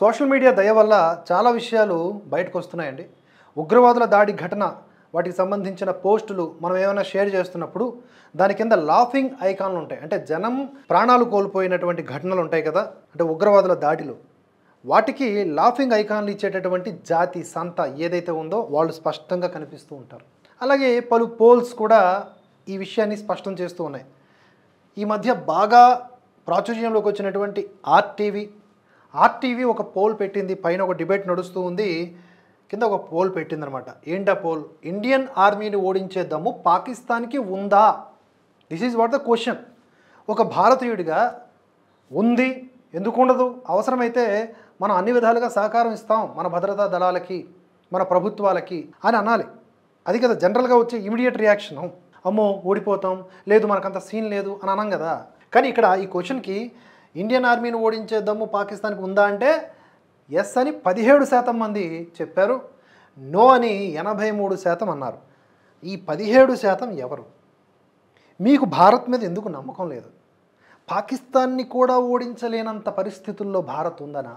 Social media దయ వల్ల చాలా విషయాలు బయటకు వస్తున్నాయండి. ఉగ్రవాదుల దాడి ఘటన వాటికి సంబంధించిన పోస్టులు మనం ఏమైనా షేర్ చేస్తున్నప్పుడు దాని కింద లాఫింగ్ ఐకాన్లు ఉంటాయి. అంటే జనం ప్రాణాలు కోల్పోయినటువంటి ఘటనలు ఉంటాయి కదా, అంటే ఉగ్రవాదుల దాడిలో వాటికి లాఫింగ్ ఐకాన్లు ఇచ్చేటటువంటి జాతి సంత ఏదైతే ఉందో వాళ్ళు స్పష్టంగా కనిపిస్తూ ఉంటారు. అలాగే పలు పోల్స్ కూడా ఈ విషయాన్ని స్పష్టం చేస్తూ ఉన్నాయి. ఈ మధ్య బాగా ప్రాచుర్యంలోకి వచ్చినటువంటి ఆర్టీవీ ఒక పోల్ పెట్టింది. పైన ఒక డిబేట్ నడుస్తూ ఉంది, కింద ఒక పోల్ పెట్టిందనమాట. ఏంటా పోల్? ఇండియన్ ఆర్మీని ఓడించే దమ్ము పాకిస్తాన్కి ఉందా? This is what the question. ఒక భారతీయుడిగా ఉంది, ఎందుకు ఉండదు? అవసరమైతే మనం అన్ని విధాలుగా సహకారం ఇస్తాం మన భద్రతా దళాలకి, మన ప్రభుత్వాలకి అని అనాలి. అది కదా జనరల్గా వచ్చే ఇమీడియట్ రియాక్షను. అమ్మో ఓడిపోతాం, లేదు మనకంత సీన్ లేదు అని అనం కదా. కానీ ఇక్కడ ఈ క్వశ్చన్కి ఇండియన్ ఆర్మీని ఓడించే దమ్ము పాకిస్తాన్కి ఉందా అంటే ఎస్ అని 17% మంది చెప్పారు, నో అని 83% అన్నారు. ఈ 17% ఎవరు? మీకు భారత్ మీద ఎందుకు నమ్మకం లేదు? పాకిస్తాన్ని కూడా ఓడించలేనంత పరిస్థితుల్లో భారత్ ఉందనా?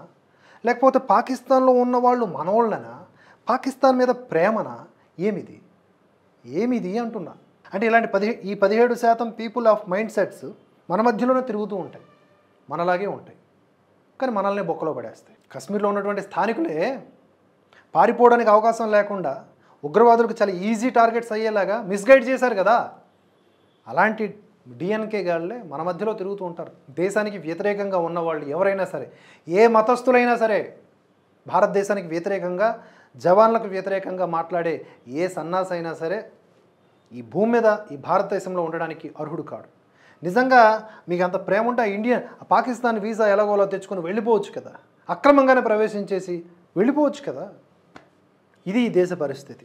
లేకపోతే పాకిస్తాన్లో ఉన్నవాళ్ళు మనోళ్ళనా? పాకిస్తాన్ మీద ప్రేమనా? ఏమిది అంటున్నా. అంటే ఇలాంటి 17% పీపుల్ ఆఫ్ మైండ్ సెట్స్ మన మధ్యలోనే తిరుగుతూ ఉంటాయి, మనలాగే ఉంటాయి, కానీ మనల్ని బొక్కలో పడేస్తాయి. కశ్మీర్లో ఉన్నటువంటి స్థానికులే పారిపోవడానికి అవకాశం లేకుండా ఉగ్రవాదులకు చాలా ఈజీ టార్గెట్స్ అయ్యేలాగా మిస్గైడ్ చేశారు కదా. అలాంటి డిఎన్కే గాళ్ళే మన మధ్యలో తిరుగుతూ ఉంటారు. దేశానికి వ్యతిరేకంగా ఉన్నవాళ్ళు ఎవరైనా సరే, ఏ మతస్థులైనా సరే, భారతదేశానికి వ్యతిరేకంగా, జవాన్లకు వ్యతిరేకంగా మాట్లాడే ఏ సన్నాసి అయినా సరే ఈ భూమి మీద, ఈ భారతదేశంలో ఉండడానికి అర్హుడు కాడు. నిజంగా మీకు అంత ప్రేమ ఉంటే పాకిస్తాన్ వీసా ఎలాగోలా తెచ్చుకొని వెళ్ళిపోవచ్చు కదా, అక్రమంగానే ప్రవేశించేసి వెళ్ళిపోవచ్చు కదా. ఇది ఈ దేశ పరిస్థితి.